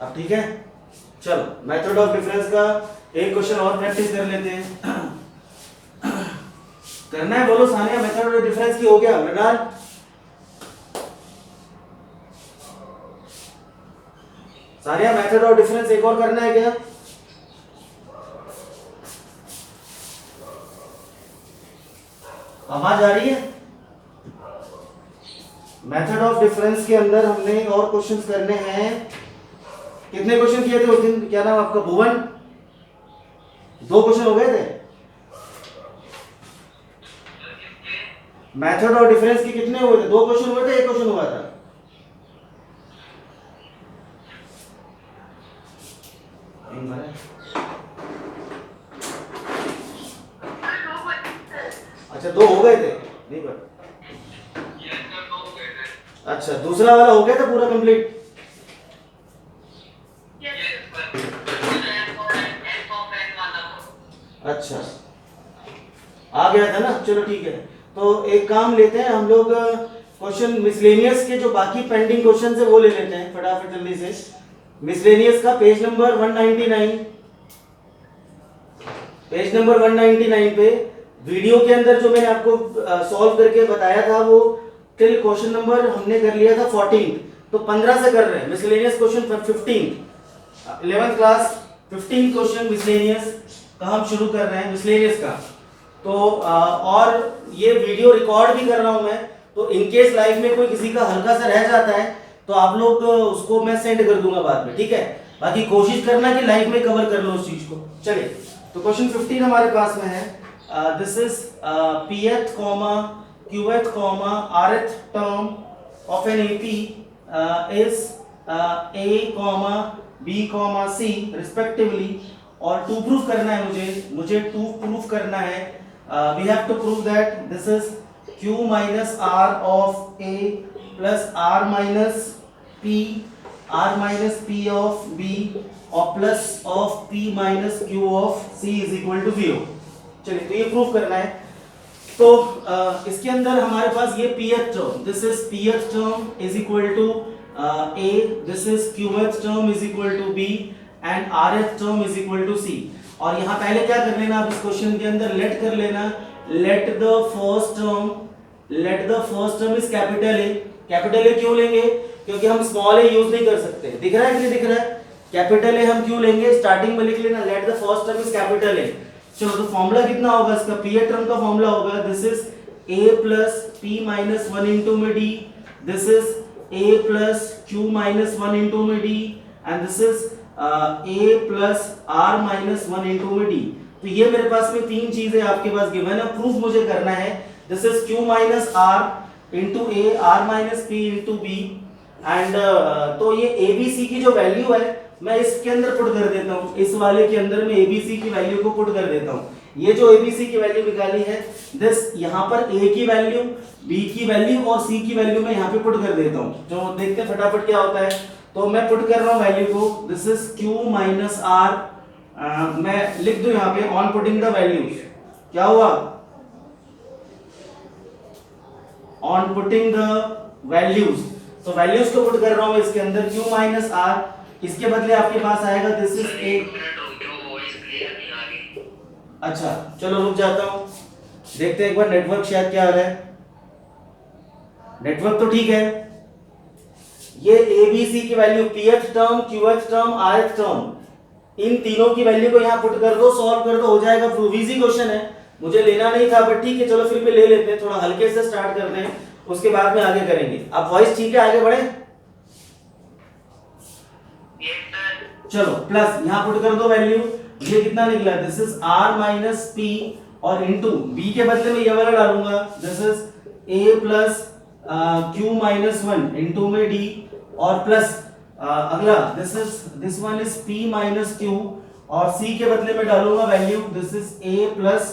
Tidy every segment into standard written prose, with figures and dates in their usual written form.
अब ठीक है, चलो मेथड ऑफ डिफरेंस का एक क्वेश्चन और प्रैक्टिस कर लेते हैं। करना है बोलो सानिया, मेथड ऑफ डिफरेंस की हो गया Mrinal? Sania method of difference एक और करना है क्या? आवाज आ रही है? मेथड ऑफ डिफरेंस के अंदर हमने और क्वेश्चंस करने हैं। कितने क्वेश्चन किए थे उस दिन? क्या नाम आपका? भुवन। 2 क्वेश्चन हो गए थे। मेथड ऑफ डिफरेंस के कितने हुए थे? 2 क्वेश्चन हुए थे, 1 क्वेश्चन हुआ था? अच्छा 2 हो गए थे, नहीं पर अच्छा दूसरा वाला हो गया था पूरा कंप्लीट? अच्छा आ गया था ना, चलो ठीक है। तो एक काम लेते हैं हम लोग, क्वेश्चन मिसलेनियस के जो बाकी पेंडिंग क्वेश्चन है वो ले लेते हैं फटाफट जल्दी से। मिसलेनियस का पेज नंबर 199, पेज नंबर 199 पे वीडियो के अंदर जो मैंने आपको सॉल्व करके बताया था वो टिल क्वेश्चन नंबर हमने कर लिया था 14, तो 15 से कर रहे हैं miscellaneous question 15 11th class 15 question miscellaneous का हम शुरू कर रहे हैं मिसलेनियस का। तो और ये वीडियो रिकॉर्ड भी कर रहा हूं मैं, तो इनकेस लाइफ में कोई किसी का हल्का सा रह जाता है तो आप लोग उसको मैं सेंड कर दूंगा बाद में, ठीक है? बाकी कोशिश करना कि लाइफ में कवर कर लो उस चीज को। चलिए तो क्वेश्चन 15 हमारे पास में है, this is pth comma qth comma rth term of an AP is a comma b comma c respectively, और टू प्रूफ करना है मुझे टू प्रूफ करना है। We have to prove that this is q minus r of a plus r minus p of b और plus of p minus q of c is equal to 0। चलिए तो ये proof करना है। तो इसके अंदर हमारे पास ये pth term, this is pth term is equal to a, this is qth term is equal to b and rth term is equal to c। और यहाँ पहले क्या कर लेना, आप इस क्वेश्चन के अंदर लेट कर लेना, let the first term is capital A. Capital A क्यों लेंगे? क्योंकि हम स्मॉल ए यूज नहीं कर सकते। दिख रहा है कि नहीं दिख रहा है? कैपिटल ए हम क्यों लेंगे? स्टार्टिंग में लिख लेना let the first term is capital A. चलो तो फॉर्मूला कितना होगा इसका? pth टर्म का फॉर्मूला होगा this is a plus p minus 1 into में d, this is a plus q minus 1 into में d and this is a plus r minus 1 into में d। तो ये मेरे पास में 3 चीजें आपके पास गिवन है, प्रूफ मुझे करना है। This is q minus r into a, r minus p into b and तो ये abc की जो वैल्यू है मैं इसके अंदर पुट कर देता हूँ, इस वाले के अंदर मैं abc की वैल्यू को पुट कर देता हूँ। ये जो abc की वैल्यू निकाली है दिस, यहाँ पर a की वैल्यू, b की वैल्यू और c की वैल्यू मैं यहाँ पे पुट कर देता हूँ। जो देखते हैं फटाफट क्या होता है। तो मैं पुट कर रहा हूँ वैल्यू को, this is q minus r, मैं लिख दूं यहाँ पे ऑन पुटिंग द वैल्यूज। क्या हुआ? ऑन पुटिंग द वैल्यूज, तो वैल्यूज को पुट कर रहा हूँ इसके अंदर q minus r, इसके बदले आपके पास आएगा दिस इज a। अच्छा चलो रुक जाता हूँ, देखते हैं एक बार नेटवर्क शायद क्या आ रहा है। नेटवर्क तो ठीक है। ये abc की value pth term, qth term, rth term, इन तीनों की वैल्यू को यहाँ पुट कर दो, सॉल्व कर दो, हो जाएगा प्रूफ। इजी क्वेश्चन है, मुझे लेना नहीं था बट ठीक है चलो फिर भी ले लेते हैं, थोड़ा हल्के से स्टार्ट करते हैं, उसके बाद में आगे करेंगे। अब वॉइस ठीक है, आगे बढ़े। चलो प्लस यहाँ पुट कर दो वैल्यू, ये कितना निकला? This is r minus p और इनटू b के बदले में ये वाला डालूंगा, this is a plus q minus 1 into में d और प्लस अगला this one is p minus q और c के बदले में डालूंगा value, this is a plus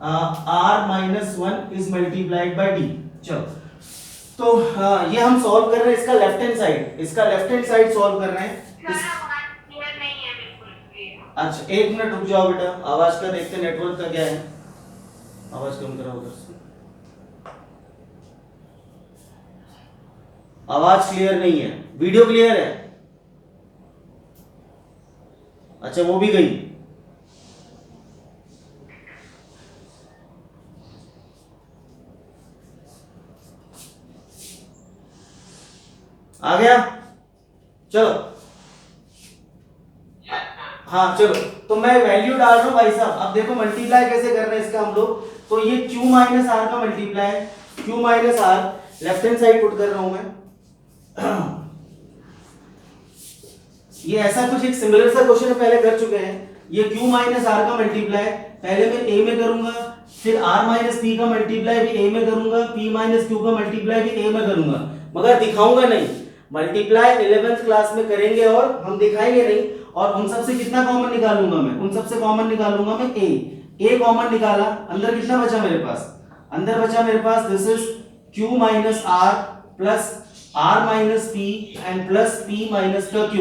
r minus 1 is multiplied by d। चलो तो ये हम सॉल्व कर रहे हैं इसका लेफ्ट हैंड साइड, इसका लेफ्ट हैंड साइड सॉल्व कर रहे हैं। अच्छा एक मिनट रुक जाओ बेटा, आवाज का देखते नेटवर्क का क्या है। आवाज कम करो उधर से, आवाज क्लियर नहीं है। वीडियो क्लियर है? अच्छा वो भी गई। आ गया, चलो। हाँ चलो, तो मैं वैल्यू डाल रहा हूँ भाई साहब। अब देखो मल्टीप्लाई कैसे कर रहे हैं इसका हम लोग। तो ये q माइनस आर का multiply, q minus R left hand side put कर रहा हूं मैं। ये ऐसा कुछ एक सिमिलर सा क्वेश्चन पहले कर चुके हैं। ये q माइनस आर का मल्टीप्लाई पहले मैं a में करूंगा, फिर r माइनस p का मल्टीप्लाई भी a में करूंगा, p माइनस q का मल्टीप्लाई भी a में करूंगा, मगर दिखाऊंगा नहीं। मल्टीप्लाई 11th क्लास में करेंगे और हम दिखाएंगे नहीं। और उन सब से कितना कॉमन निकालूंगा मैं, उन सब से कॉमन निकालूंगा मैं a कॉमन निकाला, अंदर कितना बचा मेरे पास, अंदर बचा मेरे पास this is q minus r plus r minus p and plus p minus का q।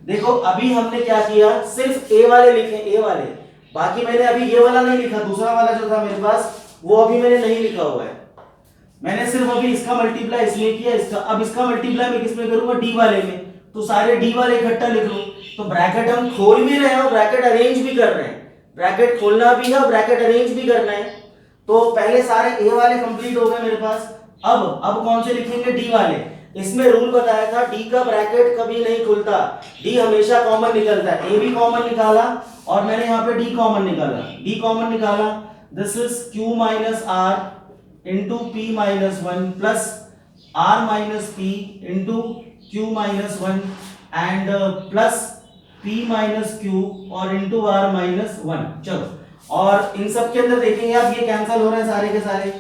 देखो अभी हमने क्या किया, सिर्फ a वाले लिखे, a वाले, बाकी मैंने अभी ये वाला नहीं लिखा, दूसरा वाला जो था मेरे पास वो अभी मैंने नहीं लिखा हुआ है। मैंने सिर्फ अभी इसका मल्टीप्लाई इसलिए किया, इसका, अब इसका मल्टीप्लाई मैं किस में करूंगा, d वाले में। तो सारे d वाले इकट्ठा लिख लो। तो ब्रैकेट हम खोल भी रहे हैं और ब्रैकेट अरेंज भी कर रहे हैं, ब्रैकेट खोलना भी है और ब्रैकेट अरेंज भी करना है। तो पहले सारे a वाले कंप्लीट हो गए मेरे पास। अब कौन से लिखेंगे, d वाले। इसमें रूल बताया था d का ब्रैकेट कभी नहीं खुलता, d हमेशा कॉमन निकलता है। a भी कॉमन निकाला और मैंने यहाँ पे d कॉमन निकाला, d कॉमन निकाला, this is q minus r into p minus 1 plus r minus p into q minus 1 and plus p minus q और इंटू r माइनस 1। चलो, और इन सब के अंदर देखेंगे आप ये कैंसिल हो रहे हैं सारे के सारे,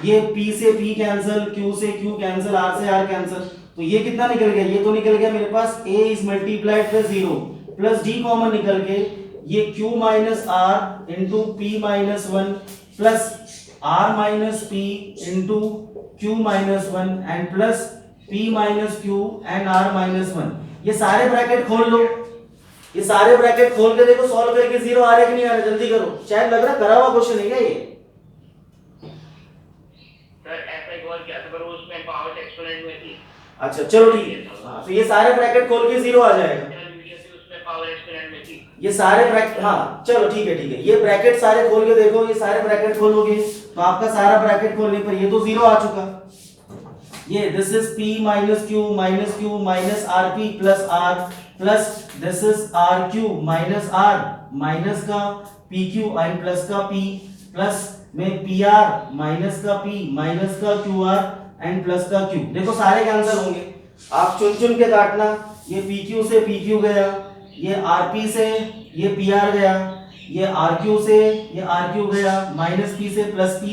ये p से p कैंसिल, q से q कैंसिल, r से r कैंसिल। तो ये कितना निकल गया, ये तो निकल गया मेरे पास a is multiplied plus 0 plus d common निकल के ये q minus r into p minus 1 plus r minus p into q minus 1 and plus p minus q and r minus 1। ये सारे ब्रैकेट खोल लो, ये सारे ब्रैकेट खोल के देखो सॉल्व करके जीरो आ रहा है कि नहीं आ रहा, जल्दी करो। शायद लग रहा करा हुआ क्वेश्चन है क्या ये। सर ऐसा एक और क्या था पर उसमें पावर एक्सपोनेंट में थी। अच्छा चलो ठीक है, हाँ तो ये सारे ब्रैकेट खोल के जीरो आ जाएगा। उसमें पावर एक्सपोनेंट में थी ये सारे ब्रैकेट, हाँ चलो ठीक है, ये ब्रैकेट सारे खोल के देखो, ये सारे ब्रैकेट खोलोगे तो आपका सारा ब्रैकेट खोलने पर ये तो जीरो आ चुका। ये this is p minus q minus rp plus r plus this is rq minus r minus का pq एंड प्लस का p प्लस में pr माइनस का p माइनस का qr एंड प्लस का q। देखो सारे कैंसिल होंगे, आप चुन चुन के काटना। ये pq से pq गया, ये rp से ये pr गया, ये rq से ये rq गया, माइनस p से प्लस p,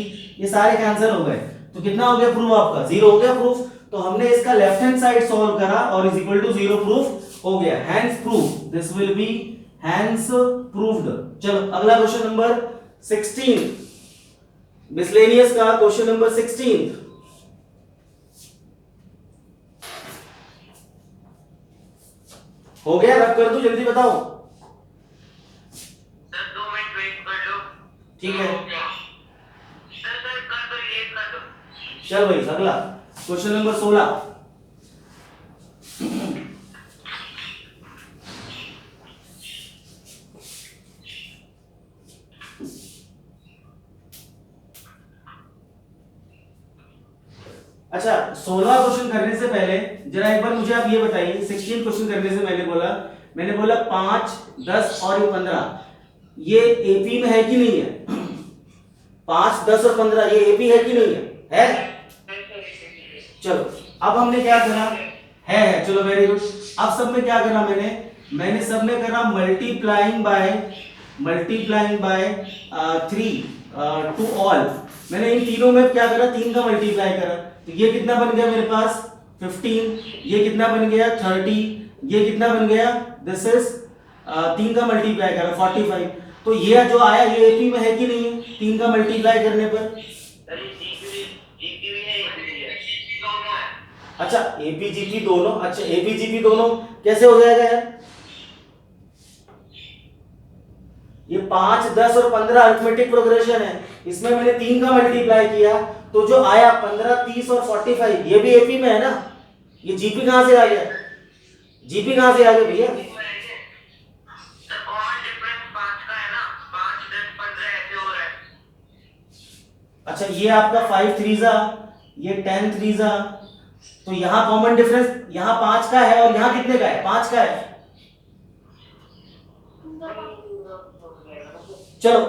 ये सारे कैंसिल हो गए। तो कितना हो गया प्रूफ आपका, जीरो हो गया प्रूफ। तो हमने इसका लेफ्ट हैंड साइड सॉल्व करा और is equal to zero proof हो गया, hence proof, this will be hence proved. चलो अगला क्वेश्चन नंबर 16, मिसलेनियस का क्वेश्चन नंबर 16। हो गया, रब कर दूं, जल्दी बताओ। सर 2 मिनट वेट कर लो। ठीक है सर कर दो, ये कर दो। चल भाई अगला क्वेश्चन नंबर 16। अच्छा 16 क्वेश्चन करने से पहले जरा एक बार मुझे आप ये बताइए, 16 क्वेश्चन करने से मैंने बोला 5, 10 और ये 15 ये एपी में है कि नहीं है? 5, 10 और 15 ये एपी है कि नहीं है? चलो अब हमने क्या करा, है चलो वेरी गुड। अब सब में क्या करा मैंने सब में करा मल्टीप्लाइंग बाय 3 टू ऑल। मैंने इन तीनों में क्या करा, 3 का मल्टीप्लाई करा। तो ये कितना बन गया मेरे पास 15, ये कितना बन गया 30, ये कितना बन गया, दिस इज 3 का मल्टीप्लाई करा 45। तो ये जो आया ये एपी में है कि नहीं है 3 का मल्टीप्लाई करने पर? अच्छा एपीजीपी दोनों, अच्छा एपीजीपी दोनों कैसे हो जाएगा यार? ये 5, 10 और 15 अरिथमेटिक प्रोग्रेशन है, इसमें मैंने 3 का मल्टीप्लाई किया तो जो आया 15, 30 और 45 ये भी एपी में है ना। ये जीपी कहां से आ गया, जीपी कहां से आ गया भैया? अच्छा ये आपका 5 3 ये 10 3 तो यहाँ कॉमन डिफरेंस यहाँ 5 का है और यहाँ कितने का है? 5 का है। चलो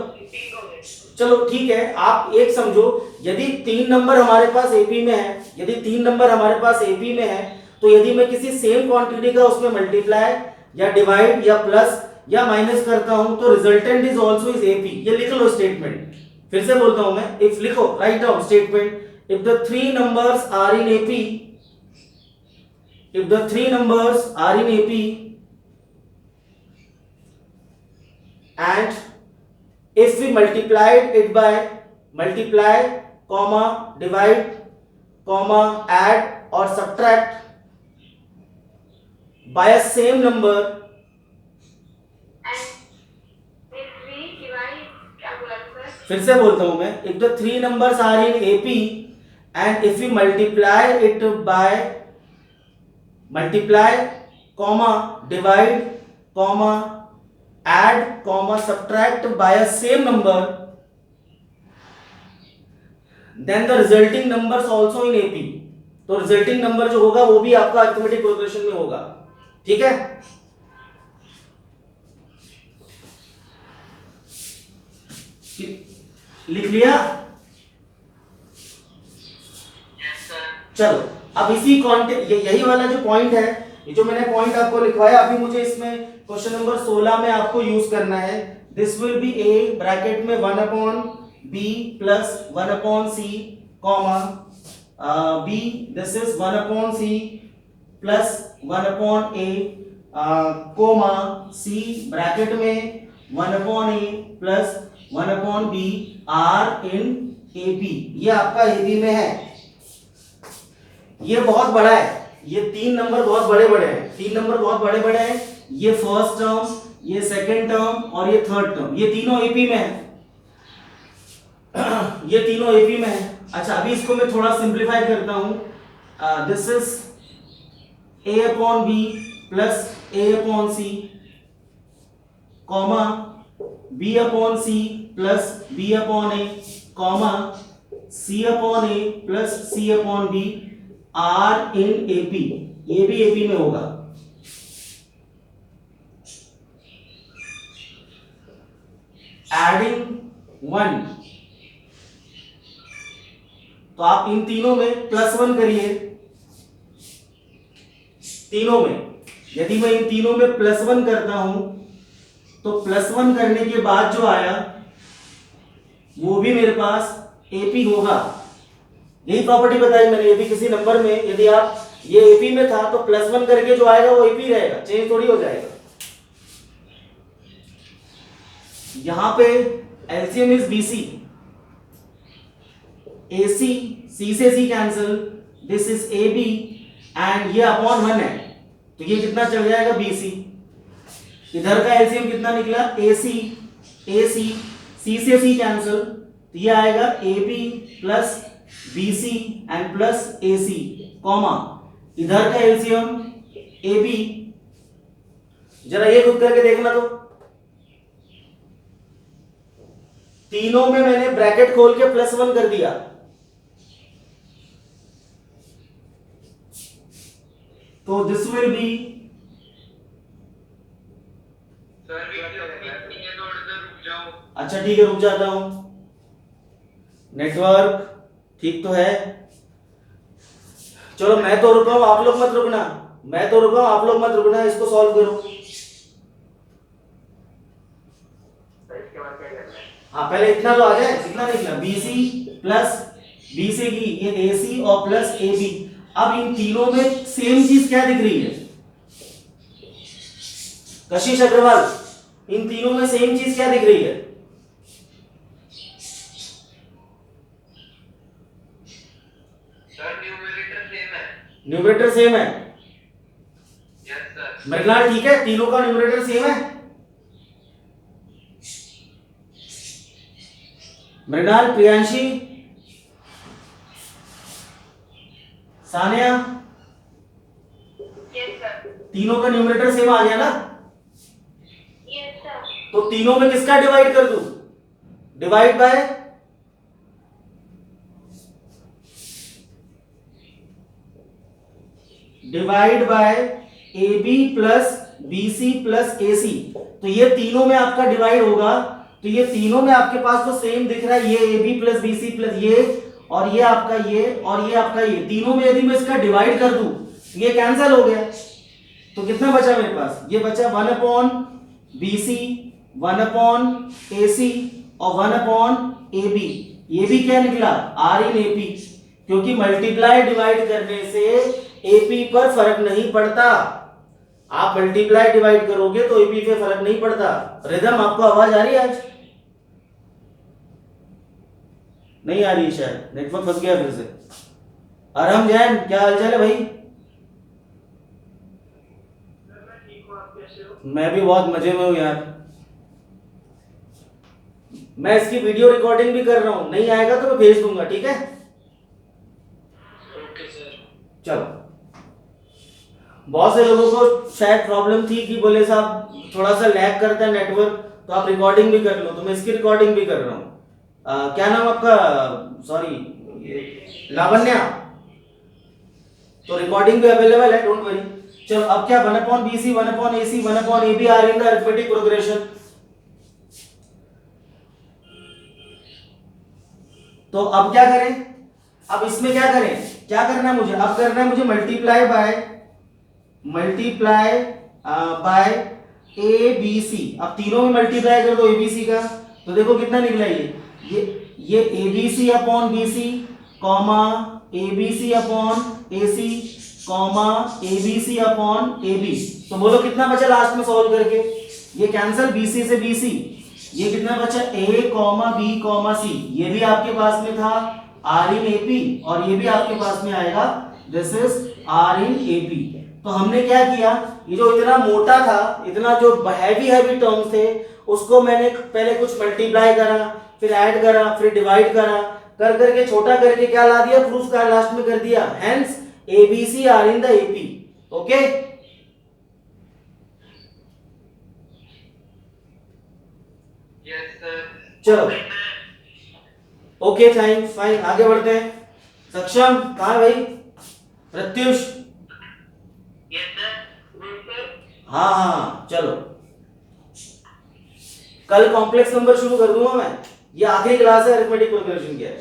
चलो ठीक है, आप एक समझो, यदि 3 नंबर हमारे पास एपी में है, यदि 3 नंबर हमारे पास एपी में है, तो यदि मैं किसी सेम क्वांटिटी का उसमें मल्टीप्लाई या डिवाइड या प्लस या माइनस करता हूं तो resultant is also is AP. ये लिख लो स्टेटमेंट, फिर से बोलता हूं मैं, इफ लिखो, write down statement, if the 3 numbers are in AP, if the 3 numbers are in AP and if we multiplied it by multiply comma divide comma add or subtract by a same number, फिर से बोलता हूं मैं, if the 3 numbers are in AP and if we multiply it by multiply comma divide comma add comma subtract by a same number, then the resulting numbers also in AP, तो resulting number जो होगा वो भी आपका arithmetic progression में होगा। ठीक है, लिख लिया? चलो अब इसी कॉन्टेक्स्ट, यही वाला जो पॉइंट है, ये जो मैंने पॉइंट आपको लिखवाया, अभी मुझे इसमें क्वेश्चन नंबर 16 में आपको यूज करना है। This will be a bracket में 1/b plus 1/c comma b, this is 1/c plus 1/a comma c bracket में 1/a plus 1/b are in AP। ये आपका AP में है, ये बहुत बड़ा है, ये 3 नंबर बहुत बड़े बड़े हैं, 3 नंबर बहुत बड़े बड़े हैं, ये फर्स्ट टर्म, ये सेकंड टर्म और ये थर्ड टर्म, ये तीनों AP में है, ये तीनों AP में है। अच्छा अभी इसको मैं थोड़ा सिंप्लीफाई करता हूं, this is a/b plus a/c comma b/c plus b/a comma c/a plus c/b are in AP, ये भी AP में होगा। एडिंग 1, तो आप इन तीनों में +1 करिए, तीनों में यदि मैं इन तीनों में +1 करता हूं तो +1 करने के बाद जो आया वो भी मेरे पास AP होगा। यही प्रॉपर्टी बताई मैंने, यदि किसी नंबर में यदि आप ये AP में था तो +1 करके जो आएगा वो AP रहेगा, चेंज थोड़ी हो जाएगा। यहां पे LCM is BC, AC, C से C cancel, this is AB and ये अपॉन 1 है, तो ये कितना चल जाएगा BC। इधर का LCM कितना निकला AC, C से C कैंसिल, तो ये आएगा AB plus BC and plus AC comma इधर का LCM AB, जरा ये खुद करके देखना, तो तीनों में मैंने ब्रैकेट खोल के +1 कर दिया, तो दिस विल बी, अच्छा ठीक है रुक जाता हूं, नेटवर्क ठीक तो है। चलो मैं तो रुका हूं, आप लोग मत रुकना, मैं तो रुका हूं, आप लोग मत रुकना, इसको सॉल्व करो। हाँ पहले इतना तो आ जाए, कितना निकला BC प्लस BC की ये AC और प्लस AB। अब इन तीनों में सेम चीज क्या दिख रही है कशिश अग्रवाल, इन तीनों में सेम चीज क्या दिख रही है? न्यूमरेटर सेम है? Yes sir. मृणाल ठीक है, तीनों का न्यूमरेटर सेम है? Mrinal, Priyanshi, Sania, yes sir. तीनों का न्यूमरेटर सेम आ गया ना? Yes sir. तो तीनों में किसका डिवाइड कर दूं? Divide by divide by AB plus BC plus AC। तो ये तीनों में आपका डिवाइड होगा, तो ये तीनों में आपके पास तो सेम दिख रहा है, ये AB प्लस BC प्लस ये और ये आपका ये और ये आपका ये, तीनों में यदि मैं इसका डिवाइड कर दूं ये कैंसिल हो गया। तो कितना बचा मेरे पास, ये बचा 1 अपॉन BC 1 अपॉन AC और 1 अपॉन AB। ये भी क्या निकला, R इन AP, क्योंकि मल्टीप्लाई डिवाइड करने से AP पर फर्क नहीं पड़ता। आप मल्टीप्लाई डिवाइड करोगे तो AP पे फर्क नहीं पड़ता। रिदम आपको आवाज आ रही है आज? नहीं आ रही है शायद, नेटवर्क फंस गया फिर से। अरहम जैन, क्या हालचाल है भाई? मैं भी बहुत मजे में हूं यार। मैं इसकी वीडियो रिकॉर्डिंग भी कर रहा हूं, नहीं आएगा तो मैं भेज दूंगा, ठीक है? Okay sir. चलो, बहुत से लोगों को शायद प्रॉब्लम थी कि बोले साहब थोड़ा सा लैग करता है नेटवर्क, तो आप रिकॉर्डिंग भी कर लो, तो मैं इसकी रिकॉर्डिंग भी कर रहा हूँ। क्या नाम आपका, सॉरी लावण्या, तो रिकॉर्डिंग भी अवेलेबल है, डोंट वरी। चलो अब क्या, 1 upon BC 1 upon AC 1 upon AB are in the arithmetic progression. तो अब क्या करें, अब इसमें क्या करें, क्या करना है मुझे, अब करना है मुझे मल्टीप्लाई बाय ABC। अब तीनों में मल्टीप्लाई कर दो ABC का, तो देखो कितना निकला ये ABC upon BC comma ABC upon AC comma ABC upon AB। तो बोलो कितना बचा लास्ट में सॉल्व करके, ये कैंसिल BC से BC, ये कितना बचा A comma B comma C, ये भी आपके पास में था R इन AP और ये भी आपके पास में आएगा, this is R in AP। तो हमने क्या किया, ये जो इतना मोटा था, इतना जो हैवी टर्म्स थे, उसको मैंने पहले कुछ मल्टीप्लाई करा, फिर ऐड करा, फिर डिवाइड करा, कर करके छोटा करके क्या ला दिया, प्रूफ का लास्ट में कर दिया, hence ABC are in the AP। Okay, yes sir. चलो ओके फाइन, आगे बढ़ते हैं। सक्षम कहाँ है भाई? प्रत्युष? Yes sir. हाँ चलो, कल कॉम्प्लेक्स नंबर शुरू कर दूंगा मैं, ये आखिरी क्लास है अरिथमेटिक प्रोग्रेशन की है।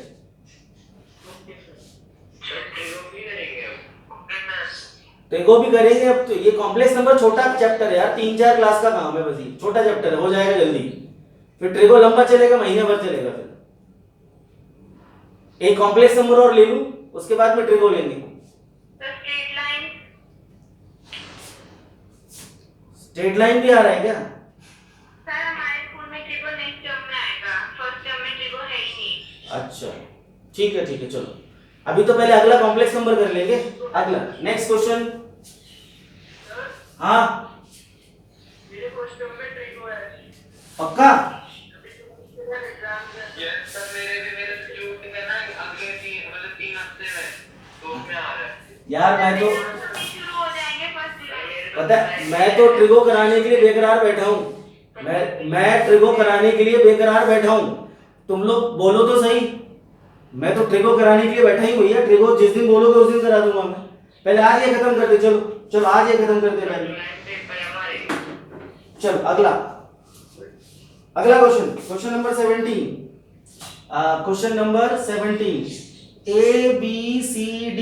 ट्रिगो भी करेंगे अब, तो ये कॉम्प्लेक्स नंबर छोटा चैप्टर है यार, 3-4 क्लास का काम है बस, ये छोटा चैप्टर है, हो जाएगा जल्दी। फिर ट्रिगो लंबा चलेगा, महीने भर चलेगा। फिर एक कॉम्प्लेक्स नंबर और ले लूं, उसके बाद में ट्रिगो लेंगे। स्ट्रेट लाइन भी आ रहा है क्या? सर हमारे स्कूल में ट्रिगो नेक्स्ट टर्म में आएगा, फर्स्ट टर्म में ट्रिगो है ही नहीं। अच्छा ठीक है, चलो अभी तो पहले अगला कॉम्प्लेक्स नंबर कर लेंगे। अगला नेक्स्ट क्वेश्चन। हाँ मेरे फर्स्ट टर्म में ट्रिगो है पक्का? यस सर, मेरे जो ना अगले 3 हफ्ते में, तो उसमें आ रहा है यार। मैं तो शुरू हो जाएंगे फर्स्ट जुलाई। पता है, मैं तो ट्रिगो कराने के लिए बेकरार बैठा हूँ, मैं ट्रिगो कराने के लिए बेकरार बैठा हूँ। तुम लोग बोलो तो सही, मैं तो ट्रिगो कराने के लिए बैठा ही भैया। ट्रिगो जिस दिन बोलोगे उस दिन करा दूंगा मैं। पहले आज ये खत्म कर दे, चलो आज ये खत्म कर दे पहले। चलो अगला question number 17। Question number 17, ABCD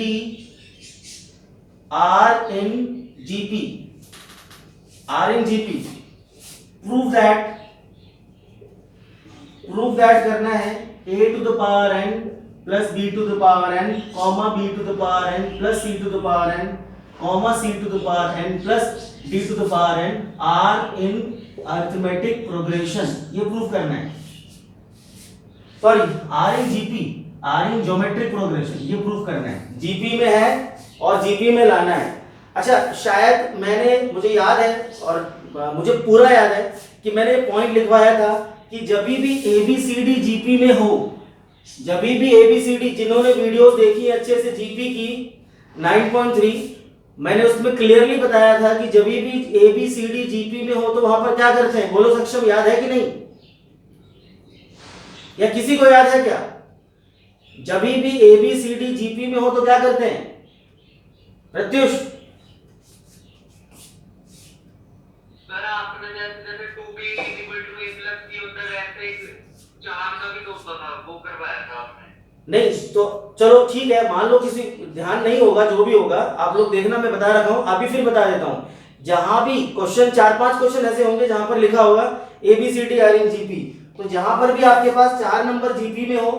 are in GP। Prove that करना है A to the power n plus B to the power n, comma B to the power n plus C to the power n, comma C to the power n plus D to the power n are in arithmetic progression। ये proof करना है, sorry R in GP, R in geometric progression, ये proof करना है। GP में है और GP में लाना है। अच्छा, शायद मुझे याद है और मुझे पूरा याद है कि मैंने पॉइंट लिखवाया था कि जब भी ABCD GP में हो, जब भी ABCD, जिन्होंने वीडियोस देखी अच्छे से GP की 9.3, मैंने उसमें क्लियरली बताया था कि जब भी ABCD GP में हो तो वहां पर क्या करते हैं, बोलो सक्षम, याद है कि नहीं? या किसी को याद है क्या? जब भी ABCD GP में हो तो क्या करते हैं? प्रत्युष आपने जैसे 2b = a + c होता है वैसे ही 4 का भी तो होता था वो करवाया था आपने। नहीं तो चलो ठीक है, मान लो किसी ध्यान नहीं होगा, जो भी होगा आप लोग देखना, मैं बता रखा हूँ, अभी फिर बता देता हूँ। जहां भी क्वेश्चन 4-5 क्वेश्चन ऐसे होंगे जहां पर लिखा होगा ABCD आर इन जीपी, तो जहां पर भी आपके पास 4 नंबर जीपी में हो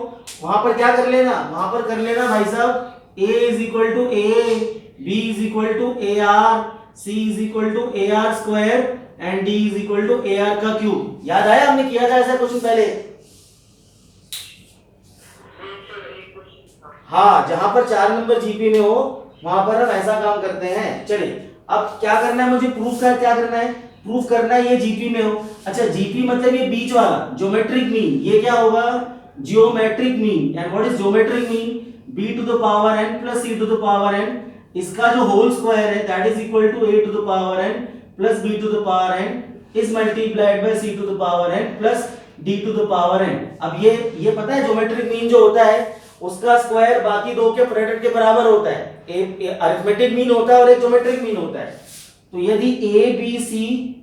वहां पर क्या कर लेना, वहां पर कर लेना भाई साहब A = A, B = AR, C = AR² and D = AR³। याद आया, हमने किया था ऐसा क्वेश्चन पहले। हाँ, जहां पर 4 नंबर जीपी में हो वहां पर हम ऐसा काम करते हैं। चलिए अब क्या करना है, मुझे प्रूफ कर क्या करना है, प्रूफ करना है ये जीपी में हो। अच्छा, जीपी मतलब ये बीच वाला ज्योमेट्रिक मीन, ये क्या होगा, geometric mean. And what is geometric mean, b⁴n + c⁴n, इसका जो होल स्क्वायर है that is equal to a⁴n + b⁴n is multiplied by c⁴n + d⁴n। अब ये पता है ज्योमेट्रिक मीन जो होता है उसका स्क्वायर बाकी दो के प्रोडक्ट के बराबर होता है। एक अरिथमेटिक मीन होता है और एक ज्योमेट्रिक मीन होता है। तो यदि a b c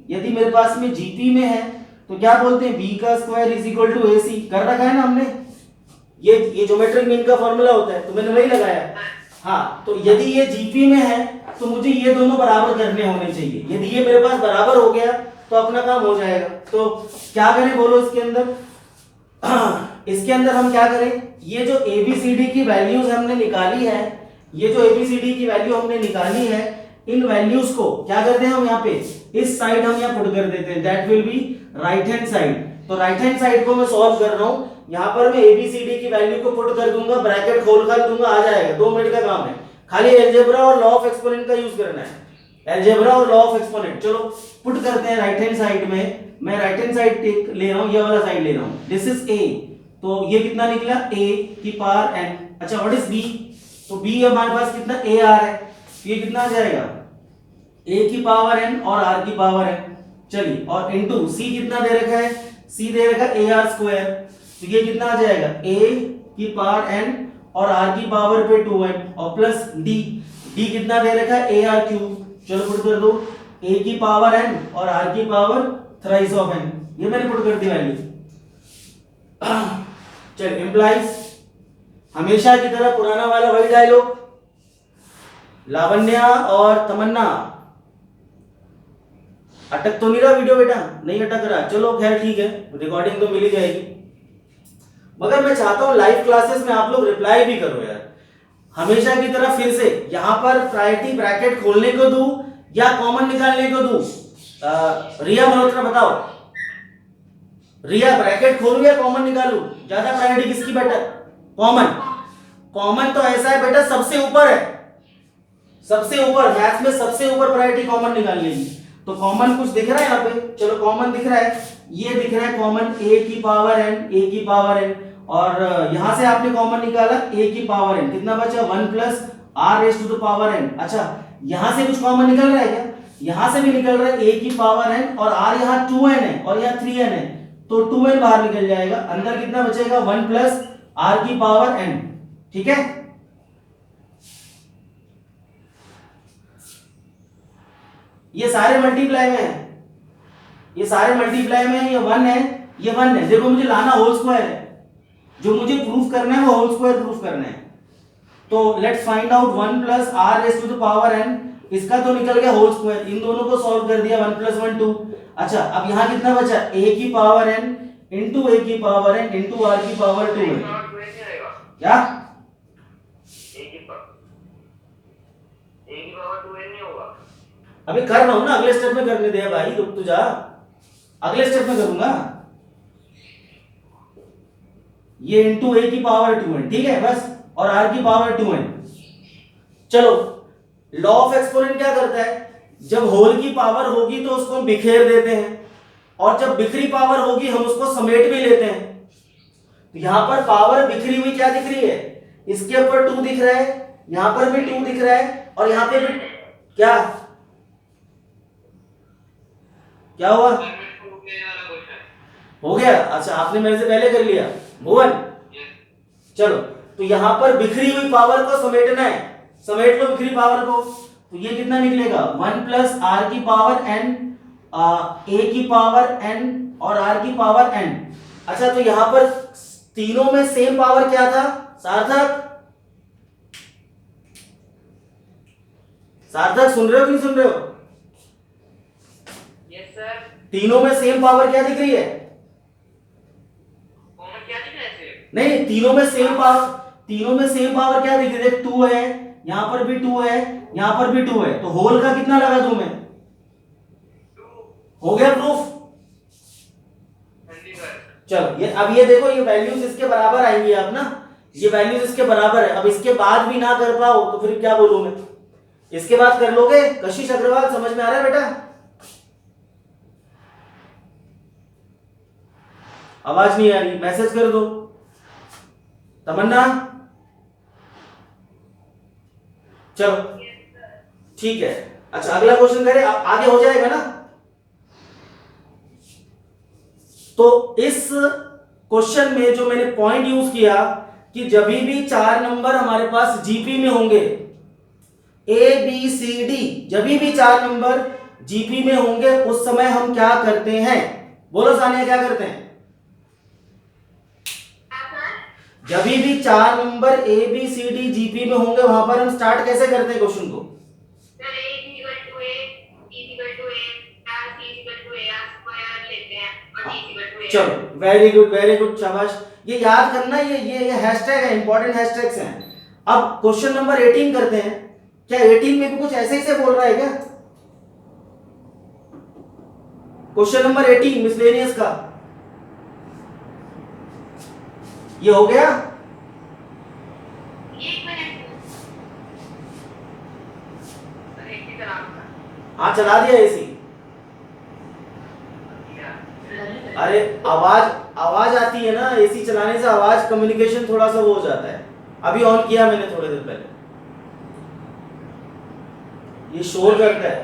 यदि मेरे पास में जीपी में है तो क्या बोलते हैं, b² = ac। कर रखा है ना हमने, ये ज्योमेट्रिक मीन का फॉर्मूला होता है, तो मैंने वही लगाया। हाँ, तो यदि ये जीपी में है तो मुझे ये दोनों बराबर करने होने चाहिए। यदि ये मेरे पास बराबर हो गया तो अपना काम हो जाएगा। तो क्या करें बोलो इसके अंदर, इसके अंदर हम क्या करें, ये जो ABCD की वैल्यूज हमने निकाली है, ये जो ABCD की वैल्यू हमने निकाली है, इन वैल्यूज को क्या करते हैं हम यहाँ पे इस साइड हम यहाँ पुट कर देते हैं, that will be right hand side. तो राइट हैंड साइड को मैं सॉल्व कर रहा हूँ, यहाँ पर मैं ABCD की वैल्यू को पुट कर दूंगा, ब्रैकेट खोल कर दूंगा, आ जाएगा। 2 मिनट का काम है, खाली अलजेब्रा और लॉ ऑफ एक्सपोनेंट का यूज करना है, अलजेब्रा और लॉ ऑफ एक्सपोनेंट। चलो पुट करते हैं राइट हैंड साइड में। मैं राइट हैंड साइड ले रहा हूँ, ये वाला साइड ले रहा हूँ, दिस इज A, तो ये कितना निकला a⁴n। अच्छा, व्हाट इज b, तो b हमारे पास कितना AR है, तो ये कितना आ जाएगा a⁴n और r⁴n। चलिए, और इनटू c कितना दे रखा है, c दे रखा है AR², तो ये कितना आ जाएगा a⁴n और r³ पे 2n और प्लस d कितना दे रखा है AR³। चलो पुट कर दो a⁴n और r⁴n, ये मैंने पुट कर दी वैल्यू। चल इंप्लाइज हमेशा की तरह पुराना वाला वही डायलॉग, लावण्या और तमन्ना अटक तो नहीं रहा वीडियो बेटा, नहीं अटक रहा, चलो खैर ठीक है, रिकॉर्डिंग तो मिल ही जाएगी। मगर मैं चाहता हूं लाइव क्लासेस में आप लोग रिप्लाई भी करो यार। हमेशा की तरह फिर से यहां पर प्रायोरिटी ब्रैकेट खोलने को दूं या कॉमन निकालने को दूं, रिया मल्होत्रा बताओ, रिया ब्रैकेट खोलूं या कॉमन निकालूं, ज्यादा प्रायोरिटी किसकी बेटा, कॉमन तो ऐसा है बेटा सबसे ऊपर है, सबसे ऊपर मैथ्स में सबसे ऊपर प्रायोरिटी कॉमन निकालने की। तो कॉमन कुछ दिख रहा है यहाँ पे, चलो कॉमन दिख रहा है, ये दिख रहा है कॉमन a⁴n, और यहां से आपने कॉमन निकाला a⁴n, कितना बचा 1 + r⁴n। अच्छा, यहां से कुछ कॉमन निकल रहा है क्या, यहां से भी निकल रहा है a⁴n और r यहाँ 2n है और यहाँ 3n है, तो 2n बाहर निकल जाएगा, अंदर कितना बचेगा 1 + r⁴n। ठीक है, ये सारे मल्टीप्लाई में है, ये सारे मल्टीप्लाई में है, ये 1 है, ये 1 है। देखो मुझे लाना होल स्क्वायर है, जो मुझे प्रूफ करना है वो होल स्क्वायर प्रूफ करना है। तो लेट्स फाइंड आउट 1 + r⁴n, इसका तो निकल गया होल स्क्वायर, इन दोनों को सॉल्व कर दिया 1 + 1 2। अच्छा, अब यहां कितना बचा a⁴n * a⁴n * r⁴2 है, क्या अभी कर रहा हूं ना, अगले स्टेप में करने दे भाई, रुक तो जा, अगले स्टेप में करूंगा, ये इंटू a⁴2n, ठीक है बस, और r⁴2n। चलो, लॉ ऑफ एक्सपोनेंट क्या करता है, जब होल की पावर होगी तो उसको हम बिखेर देते हैं, और जब बिखरी पावर होगी हम उसको समेट भी लेते हैं। तो यहां पर पावर बिखरी हुई क्या दिख रही है, इसके ऊपर 2 दिख रहा है, यहां पर भी 2 दिख रहा है, और यहां पे भी क्या हुआ, हो गया। अच्छा, आपने मेरे से पहले कर लिया भुवन, चलो, तो यहां पर बिखरी हुई पावर को समेटना है, समेट लो बिखरी पावर को, तो ये कितना निकलेगा 1 + r⁴n a की पावर n और r की पावर n। अच्छा, तो यहां पर तीनों में सेम पावर क्या था सार्थक? सार्थक सुन रहे हो कि नहीं सुन रहे हो? Yes sir. तीनों में सेम पावर क्या दिख रही है? कौन क्या दिख रहा है सर? नहीं, तीनों में सेम पावर, तीनों में सेम पावर क्या दिख रही है? 2 है, यहां पर भी 2 है, यहां पर भी 2 है, तो होल का कितना लगा दूं मैं? 2। हो गया प्रूफ? जल्दी कर। चलो, ये अब ये देखो, ये वैल्यूज इसके बराबर आएंगी अब ना, ये वैल्यूज इसके बराबर है। अब इसके बाद भी ना कर पाओ तो फिर क्या बोलूं मैं? इसके बाद कर लोगे? कशिश अग्रवाल समझ में आ रहा है बेटा? आवाज नहीं आ रही, मैसेज कर दो। तमन्ना, चलो ठीक है। अच्छा, अगला क्वेश्चन करें, आगे हो जाएगा ना? तो इस क्वेश्चन में जो मैंने पॉइंट यूज किया कि जब भी 4 नंबर हमारे पास जीपी में होंगे, ए बी सी डी, जब भी 4 नंबर जीपी में होंगे उस समय हम क्या करते हैं? बोलो सानिया, क्या करते हैं? जब भी 4 number A B C D GP में होंगे वहां पर हम स्टार्ट कैसे करते हैं क्वेश्चन को? चलो, वेरी गुड, शाबाश। ये याद करना, ये हैशटैग है, इंपॉर्टेंट हैशटैग्स हैं। अब क्वेश्चन नंबर 18 करते हैं। क्या 18 में भी कुछ ऐसे ही से बोल रहा है क्या? क्वेश्चन नंबर 18 मिसलेनियस का ये हो गया? हाँ, चला दिया एसी। अरे आवाज आती है ना, एसी चलाने से आवाज कम्युनिकेशन थोड़ा सा वो हो जाता है। अभी ऑन किया मैंने थोड़ी देर पहले, ये शोर करता है।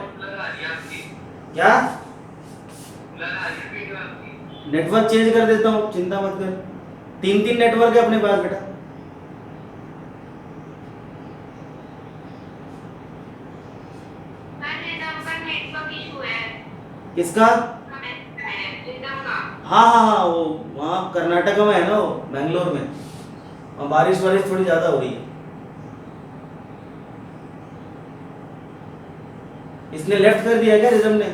क्या? नेटवर्क चेंज कर देता हूँ, चिंता मत कर। 3 नेटवर्क है अपने पास बेटा। किसका? हाँ, वो वहाँ कर्नाटक में है ना, वो बेंगलोर में, और बारिश थोड़ी ज्यादा हो रही है। इसने लेफ्ट कर दिया क्या रिजम ने?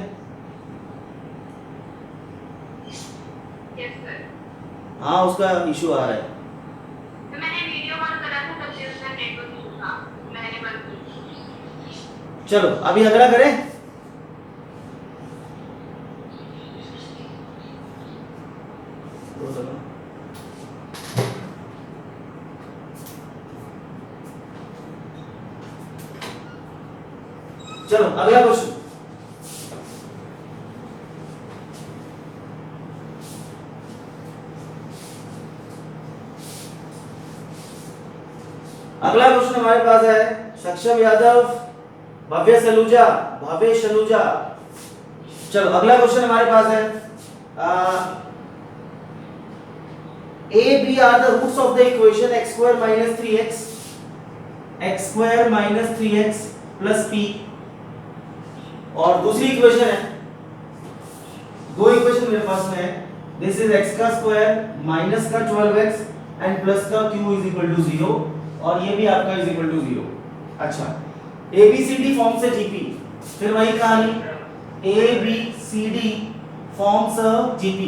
हाँ, उसका इशू आ रहा है। मैंने वीडियो कॉल करा था तब से उसका नेटवर्क इशू था, मैंने बंद किया। चलो, अभी अगला करें। चलो, अगला क्वेश्चन। अगला क्वेश्चन हमारे पास है सक्षम यादव, भव्य सलूजा, चलो, अगला क्वेश्चन हमारे पास है a b are the roots of the equation x square minus 3x plus p, और दूसरी इक्वेशन है, दो इक्वेशन मेरे पास में है। दिस इज x का स्क्वायर माइनस का 12x एंड प्लस का q इज इक्वल टू 0, और ये भी आपका इज इक्वल टू 0। अच्छा, ABCD फॉर्म से GP, फिर वही कहानी, ABCD forms GP,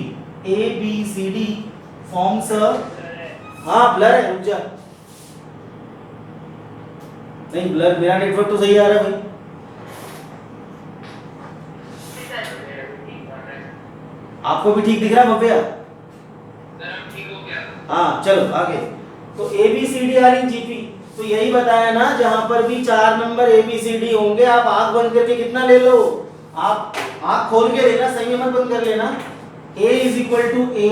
ABCD forms, हाँ ब्लर है, रुक जा, नहीं ब्लर, मेरा नेटवर्क तो सही आ रहा है भाई। आपको भी ठीक दिख रहा है भव्या? ठीक हो गया। हाँ, चलो आगे। तो ABCD आर इन GP, तो यही बताया ना, जहां पर भी 4 नंबर ABCD होंगे आप आंख बंद करके कितना ले लो, आप आंख खोल के लेना, सही में मत बंद कर लेना। A is equal to A,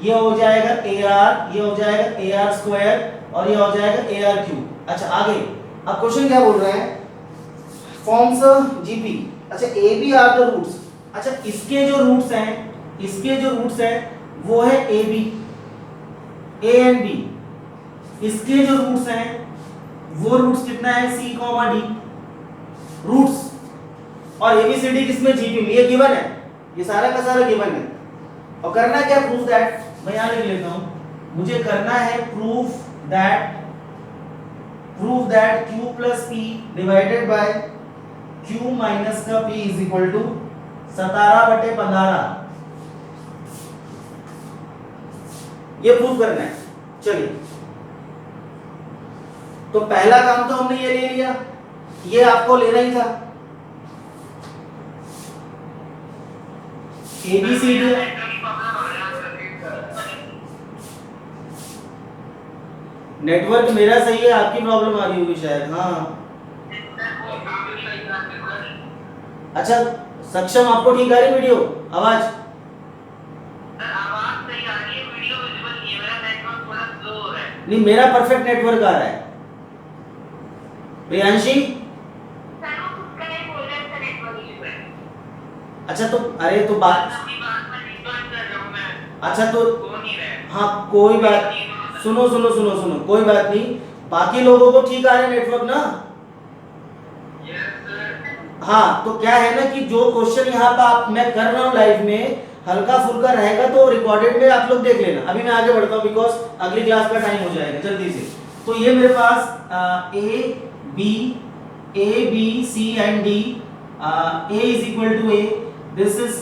ये हो जाएगा AR, ये हो जाएगा AR स्क्वायर, और ये हो जाएगा AR क्यूब। अच्छा, आगे अब क्वेश्चन क्या बोल रहे हैं? Forms GP। अच्छा, AB आर द रूट्स। अच्छा, इसके जो रूट्स हैं वो है AB, A एंड B। इसके जो रूट्स हैं वो रूट्स कितना है? C, D रूट्स, और ABCD किसमें? GP में, ये गिवन है। ये सारा का सारा गिवन है। और करना क्या, प्रूफ दैट, मैं यहां लिख लेता हूं, मुझे करना है proof that q plus p divided by q minus का p इज इक्वल टू 17/15, ये प्रूफ करना है। चलिए, तो पहला काम तो हमने ये ले लिया, ये आपको लेना ही था, ABCD। नेटवर्क मेरा सही है, आपकी प्रॉब्लम आ रही होगी शायद। हाँ अच्छा, सक्षम आपको ठीक आ रही वीडियो आवाज? आवाज सही आ रही है, वीडियो विजिबल नहीं है, मेरा नेटवर्क थोड़ा स्लो हो रहा है। नहीं, मेरा परफेक्ट नेटवर्क आ रहा है। प्रियांशी, सर वो खुद का ही बोल रहे हैं सर, नेटवर्क इशू है। अच्छा तो अरे तो बात, अपनी बात में रिजॉइन कर रहा हूं मैं। अच्छा तो हो नहीं रहा है। हाँ कोई बात, सुनो सुनो सुनो सुनो, कोई बात नहीं, बाकी लोगों को ठीक आ रहा है नेटवर्क ना? Yes sir. हाँ, तो क्या है ना कि जो क्वेश्चन यहाँ पे आप मैं कर रहा हूँ लाइव में, हल्का फुल्का रहेगा तो रिकॉर्डेड में आप लोग देख लेना। अभी मैं आगे बढ़ता हूँ बिकॉज अगली क्लास का टाइम हो जाएगा जल्दी से। तो ये मेरे पास A B C and D, A is equal to A, this is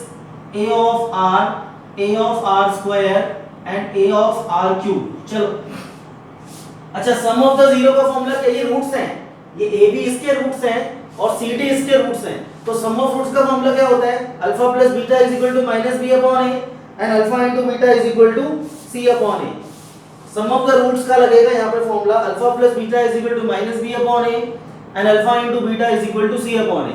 A of R square and A of R cube. चलो, अच्छा सम ऑफ द जीरो का फॉर्मूला क्या, ये रूट्स हैं, ये ए बी इसके रूट्स हैं और सी डी इसके रूट्स हैं, तो सम ऑफ रूट्स का फॉर्मूला क्या होता है, alpha plus beta is equal to minus B upon A and alpha into beta is equal to C upon A. Sum of the roots का लगेगा यहाँ पर formula, alpha plus beta is equal to minus B upon A and alpha into beta is equal to C upon A.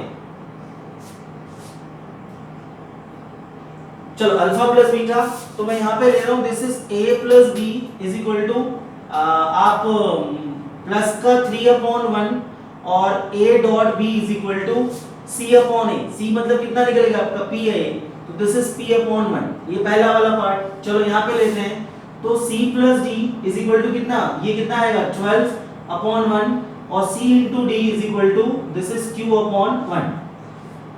चलो alpha plus beta, तो मैं यहाँ पे ले रहा हूँ this is A plus B is equal to आप plus का 3/1 और a dot b is equal to c upon a। c मतलब कितना निकलेगा आपका p है, तो दिस इज p अपॉन 1, ये पहला वाला पार्ट। चलो यहाँ पे लेते हैं, तो c plus d is equal to कितना, ये कितना आएगा 12/1 और c into d is equal to this is q upon 1।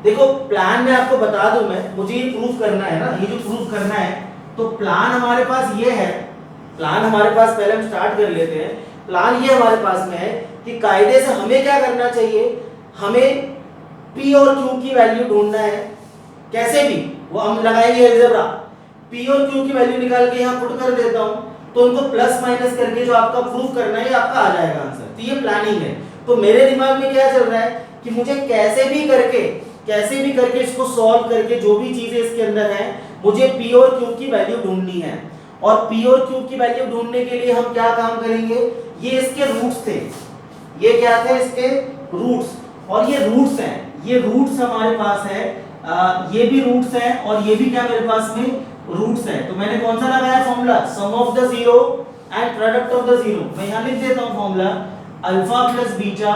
देखो प्लान में आपको बता दूं मैं, मुझे ये प्रूफ करना है ना, ये जो प्रूफ करना है, तो प्लान हमारे पास ये है, प्लान हमारे पास पहले हम स्टार्ट कर लेते हैं। प्लान ये हमारे पास में है कि कायदे से हमें क्या करना चाहिए, हमें p और q की वैल्यू ढूंढना है, कैसे भी वो हम लगाएंगे अलजेब्रा, p और q की वैल्यू निकाल के यहाँ पुट कर देता हूँ, तो उनको प्लस माइनस करके जो आपका प्रूफ करना है आपका आ जाएगा आंसर। तो ये प्लानिंग है। तो मेरे दिमाग में क्या चल रहा है कि मुझे कैसे भी करके इसको सॉल्व करके जो भी चीजें इसके अंदर हैं, मुझे p और q की वैल्यू ढूंढनी है। और p और q की वैल्यू ढूंढने के लिए हम क्या काम करेंगे, ये इसके रूट्स थे, ये क्या थे इसके रूट्स, और ये रूट्स हैं, ये रूट्स हमारे पास है, ये भी रूट्स हैं और ये भी क्या मेरे पास में रूट्स हैं। तो मैंने कौन सा लगाया formula, sum of the zero and product of the zero. मैं यहाँ लिख देता हूँ formula, alpha plus beta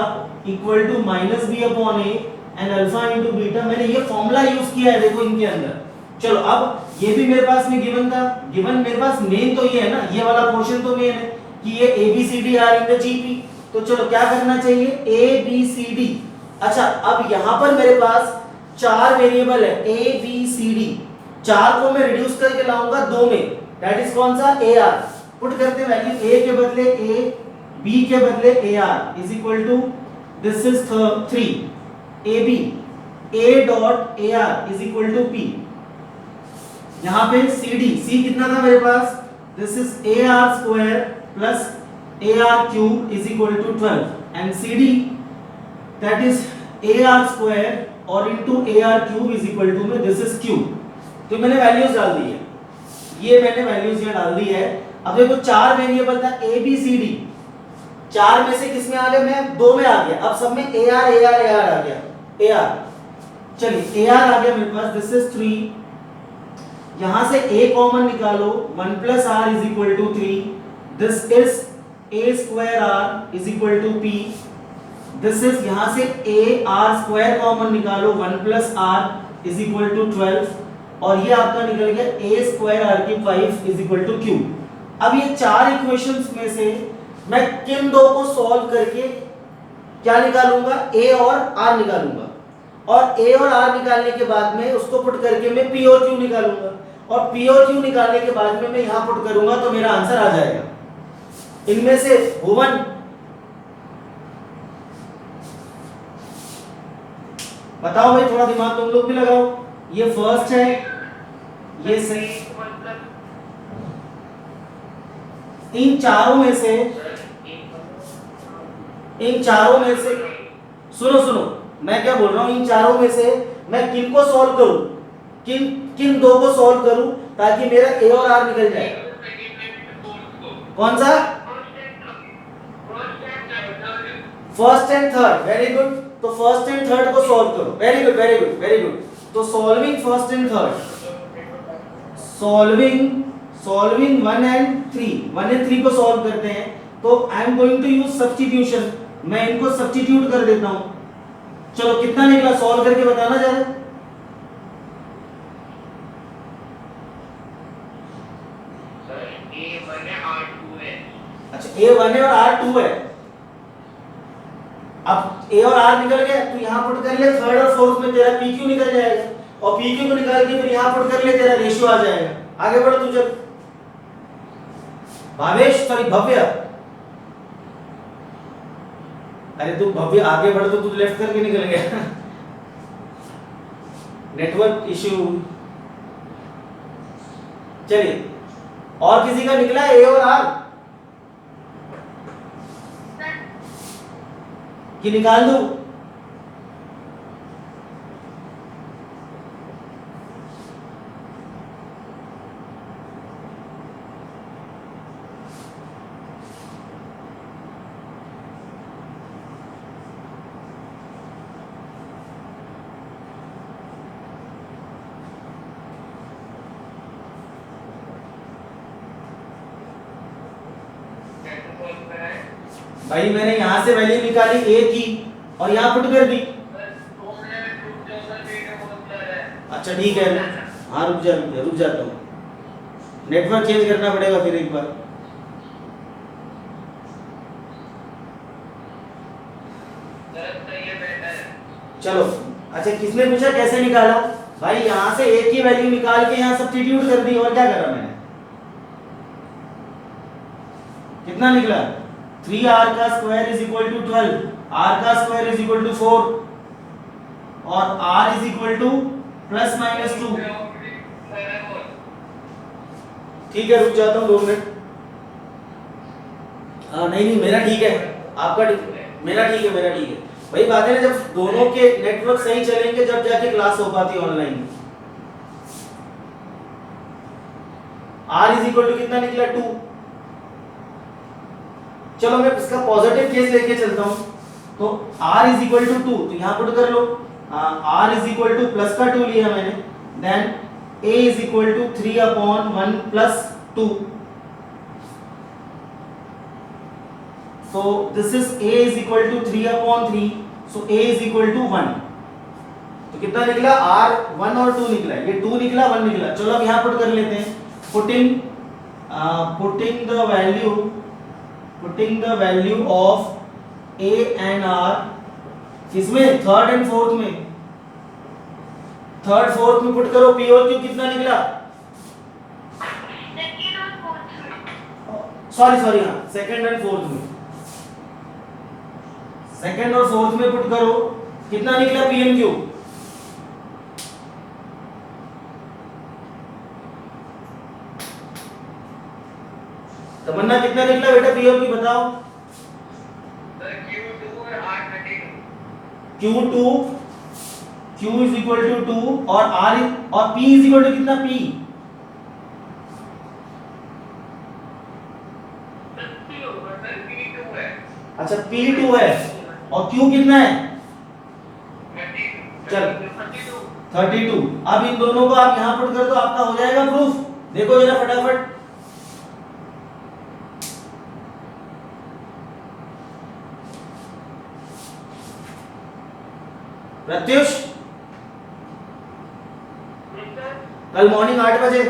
equal to minus B upon A and alpha into beta. मैंने ये फॉर्मूला यूज किया है देखो इनके अंदर। चलो अब ये भी मेरे पास में गिवन था, गिवन मेरे पास मेन तो ये है ना, ये वाला पोर्शन तो मेन है कि ये A B C D are in the GP. तो चलो क्या करना चाहिए, ए बी सी डी। अच्छा अब यहाँ पर मेरे पास 4 वेरिएबल है ए बी सी डी, 4 को मैं रिड्यूस करके लाऊंगा 2 में, दैट इज कौन सा, ए आर। पुट करते वैल्यू, ए के बदले ए, बी के बदले A R is equal to this is 3 A B, A dot A R is equal to P. यहाँ पे सी डी, सी कितना था मेरे पास, this is A R square plus A R cube is equal to 12 and C D that is A R square और into A R cube is equal to में this is cube. तो मैंने values डाल दी है, ये मैंने values यहाँ डाल दी है। अब देखो 4 वेरिएबल था ए बी सी डी, 4 में से किस में आ गया, मैं 2 में आ गया। अब सब में A R A R A R आ गया, ए आर। चलिए ए आर आ गया मेरे पास, दिस इज 3, यहां से a कॉमन निकालो, 1 plus R is equal to 3, this is a square r is equal to p, this is यहां से a r स्क्वायर कॉमन निकालो, 1 plus r is equal to 12 और ये आपका निकल गया a स्क्वायर r की 5 इज इक्वल टू q। अब ये 4 इक्वेशंस में से मैं किन दो को सॉल्व करके क्या निकालूंगा, a और r निकालूंगा। और ए और आर निकालने के बाद में उसको पुट करके मैं पी और क्यू निकालूंगा, और पी और क्यू निकालने के बाद में मैं यहां पुट करूंगा तो मेरा आंसर आ जाएगा। इनमें से भुवन, बताओ भाई, थोड़ा दिमाग तुम लोग भी लगाओ। ये फर्स्ट है, ये इन चारों में से सुनो मैं क्या बोल रहा हूं, इन चारों में से मैं किन को सॉल्व करूं, किन दो को सॉल्व करूं ताकि मेरा ए और आर निकल जाए। कौन सा? First and third, very good. तो फर्स्ट एंड थर्ड को सॉल्व करो, very good very good very good. तो solving first and third, solving 1 and 3 को सॉल्व करते हैं। तो I am going to use substitution, मैं इनको सब्स्टिट्यूट कर देता हूं। चलो कितना निकला सॉल्व करके बताना जरा। अच्छा A1 है और R2 है। अब A और R निकल गया तो यहां पुट कर ले, थर्ड और फोर्थ में तेरा PQ निकल जाएगा, और PQ को निकाल के फिर यहां पुट कर ले, तेरा रेशियो आ जाएगा। आगे बढ़ो तू चल भावेश, सॉरी भव्य, अरे तू भव्य आगे बढ़, तो तू लेफ्ट करके निकल गया। Network issue. चलिए, और किसी का निकला है ए और आर कि निकाल दूं? भाई मैंने यहां से वैल्यू निकाली ए की और यहां पुट कर दी। अच्छा ठीक है, हाँ रुक जाता हूँ, नेटवर्क चेंज करना पड़ेगा फिर एक बार। चलो अच्छा, किसने पूछा कैसे निकाला? भाई यहां से ए की वैल्यू निकाल के यहां सब्स्टिट्यूट कर दी, और क्या करा मैंने? कितना निकला? 3r का square is equal to 12, r का स्क्वायर इज इक्वल टू 4, और r is equal to plus minus 2। ठीक है, रुक जाता हूँ 2 मिनट। नहीं मेरा ठीक है, आपका मेरा ठीक है। वही बात है ना, जब दोनों के नेटवर्क सही चलेंगे जब जाके क्लास हो पाती है online. r is equal to कितना निकला? 2। चलो मैं इसका पॉजिटिव केस लेके चलता हूं। तो r इज इक्वल टू 2, तो यहां पुट कर लो, r is equal to plus का 2 लिया मैंने, then a is equal to 3/1 plus 2। so this is a is equal to 3/3, so a is equal to 1। तो कितना निकला? r 1 और 2 निकला, ये 2 निकला 1 निकला। चलो अब यहां पुट कर लेते हैं, putting the value of a and r किसमें? थर्ड एंड फोर्थ में। थर्ड फोर्थ में पुट करो, p और q कितना निकला? सॉरी हाँ, सेकंड एंड फोर्थ में। सेकंड और फोर्थ में पुट करो, कितना निकला? p and q। तमन्ना कितना निकला बेटा p और q बताओ? Q2 Q is equal to 2 और R और P इज इक्वल टू कितना? P अच्छा P2 है और Q कितना है? चल 32। अब इन दोनों को आप यहां पुट कर दो, आपका हो जाएगा प्रूफ। देखो जरा फटाफट, प्रत्युष कल मॉर्निंग 8 बजे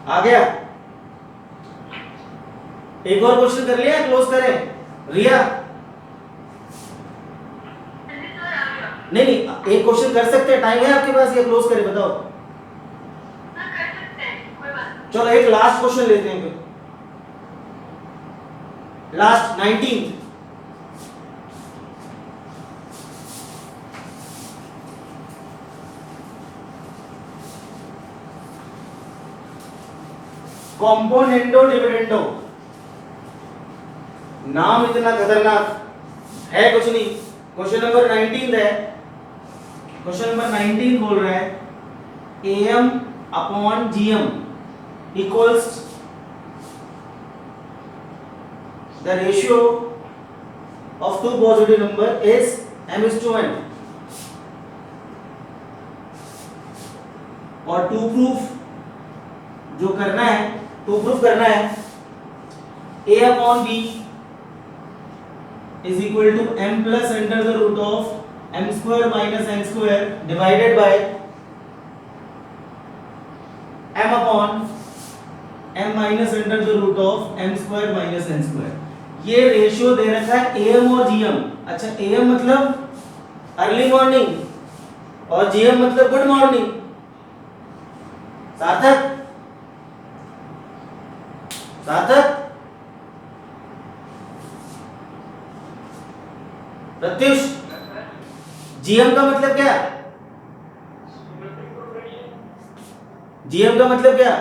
आ गया? एक और क्वेश्चन कर लिया, क्लोज करें? रिया नहीं नहीं, एक क्वेश्चन कर सकते हैं, टाइम है आपके पास, या क्लोज करें बताओ? चलो एक लास्ट क्वेश्चन लेते हैं फिर, लास्ट 19th। कॉम्पोनेंडो डिविडेंडो, नाम इतना खतरनाक है कुछ नहीं। क्वेश्चन नंबर 19 है, क्वेश्चन नंबर 19 बोल रहा है AM अपॉन GM equals the ratio of two positive number is M:N, और टू प्रूफ जो करना है, टू प्रूफ करना है A upon B is equal to m plus under the root of m square minus n square divided by m upon m minus under the root of m square minus n square। ये ratio दे रखा है AM और GM। अच्छा, AM मतलब early morning और GM मतलब good morning. सार्थक सार्थक प्रत्युष, GM का मतलब क्या? GM का मतलब क्या?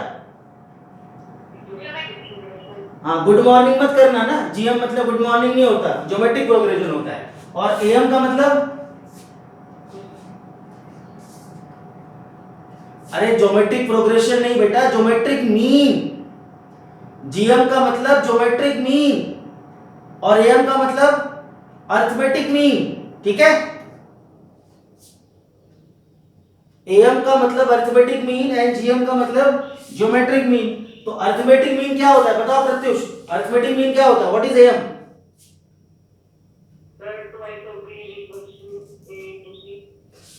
हाँ, गुड मॉर्निंग मत करना ना, GM मतलब गुड मॉर्निंग नहीं होता, ज्योमेट्रिक प्रोग्रेशन होता है। और AM का मतलब, अरे ज्योमेट्रिक प्रोग्रेशन नहीं बेटा, ज्योमेट्रिक मीन। GM का मतलब ज्योमेट्रिक मीन और AM का मतलब अर्थमेटिक मीन, ठीक है? AM का मतलब अर्थमेटिक मीन एंड GM का मतलब ज्योमेट्रिक मीन। तो अर्थमेटिक मीन क्या होता है बताओ प्रत्युष? अर्थमेटिक मीन क्या होता है? What is AM?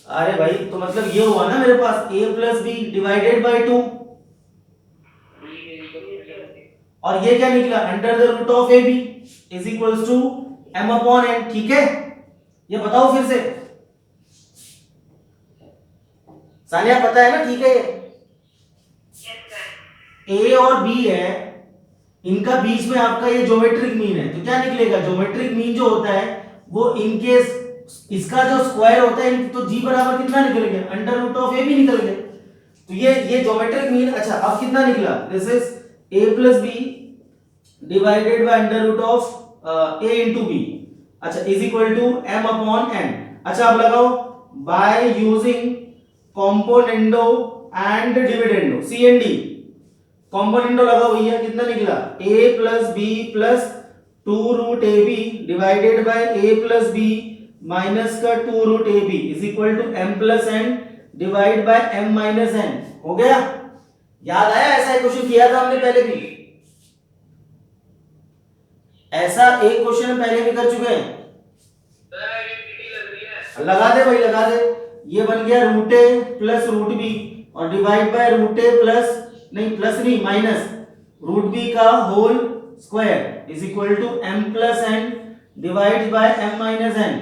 अरे भाई, तो मतलब ये हुआ ना मेरे पास A plus B divided by 2, और ये क्या निकला? Under the root of AB is equals to m upon n, ठीक है? ये बताओ फिर से, सानिया पता है ना? ठीक है, A और B है, इनका बीच में आपका ये ज्योमेट्रिक मीन है, तो क्या निकलेगा? ज्योमेट्रिक मीन जो होता है वो इनके इसका जो स्क्वायर होता है, तो G बराबर कितना निकल गया? अंडर रूट ऑफ AB निकल गया। तो ये ज्योमेट्रिक मीन। अच्छा, अब कितना निकला? This is A plus B divided by under root of A into B, अच्छा, is equal to m upon n। अच्छा, अब लगाओ by using componendo and dividendo, C and D। Componendo लगाओ भैया, कितना निकला? A plus B plus 2 root AB divided by A plus B minus का 2 root AB is equal to m plus n divide by m minus n। हो गया? याद आया? ऐसा एक क्वेश्चन किया था हमने पहले भी, ऐसा एक क्वेश्चन पहले भी कर चुके हैं। लगा दे भाई, लगा दे। ये बन गया root A plus root B और divide by root A plus नहीं, प्लस नहीं, माइनस रूट B का whole square is equal to m plus n divide by m minus n।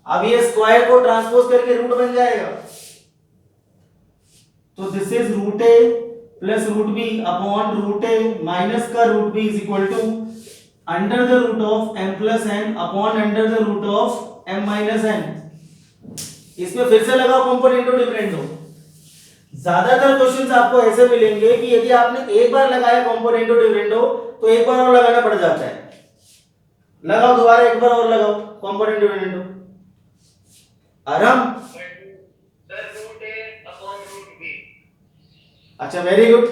अब ये स्क्वायर को ट्रांसपोज करके रूट बन जाएगा, तो this is root A plus root B upon root A minus का root B is equal to under the root of m plus n upon under the root of m minus n। इसमें फिर से लगाओ कंपोनेंटो डिफरेंटो। ज्यादातर questions आपको ऐसे मिलेंगे कि यदि आपने एक बार लगाया कंपोनेंटो डिफरेंटो तो एक बार और लगाना पड़ जाता है। लगाओ दोबारा, एक बार और लगाओ कंपोनेंटो डिफरेंटो। आराम। अच्छा, वेरी गुड।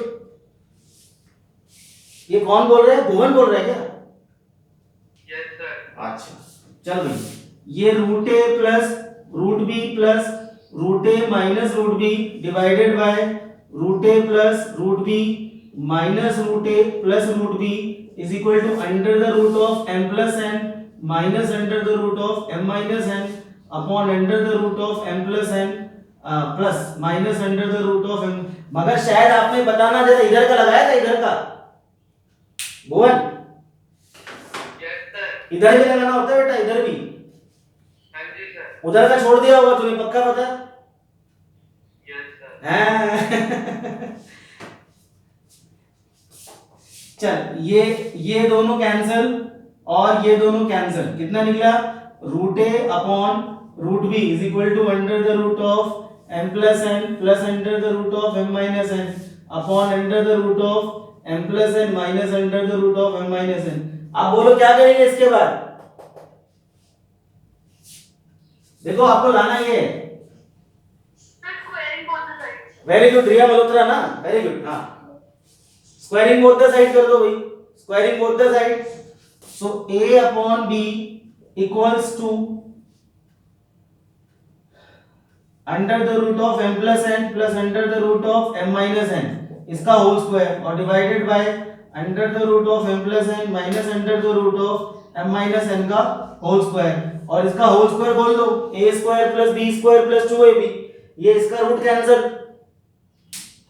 ये कौन बोल रहा है? भुवन बोल रहा है क्या? Yes sir. अच्छा, चल भाई, ये root A plus root B plus root A minus root B divided by root A plus root B minus root A plus root B is equal to under the root of m plus n minus under the root of m minus n upon under the root of m plus n plus minus under the root of m, मगर शायद आपने बताना जरा इधर का लगाया था, इधर का भुवन, यस सर। इधर भी लगाना होता है बेटा, इधर भी, हाँ जी सर। उधर का छोड़ दिया होगा तुम्हें, पक्का पता? Yes sir. हाँ। चल ये दोनों कैंसिल और ये दोनों कैंसिल, कितना निकला? Root A upon root B is equal to under the root of m plus n plus under the root of m minus n upon under the root of m plus n minus under the root of m minus n। आप बोलो क्या करेंगे इसके बाद? देखो आपको लाना ये है। Sir squaring both the sides. Very good Riya Malhotra ना, वेरी गुड। हाँ, स्क्वायरिंग बोथ द साइड कर दो भाई, squaring both the side. So a upon b equals to under the root of m plus n plus under the root of m minus n, इसका whole square, और divided by under the root of m plus n minus under the root of m minus n का whole square, और इसका whole square बोल दो a square plus b square plus 2ab, ये इसका root cancel,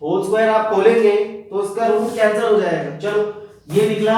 whole square आप खोलेंगे तो इसका रूट कैंसिल हो जाएगा। चलो ये निकला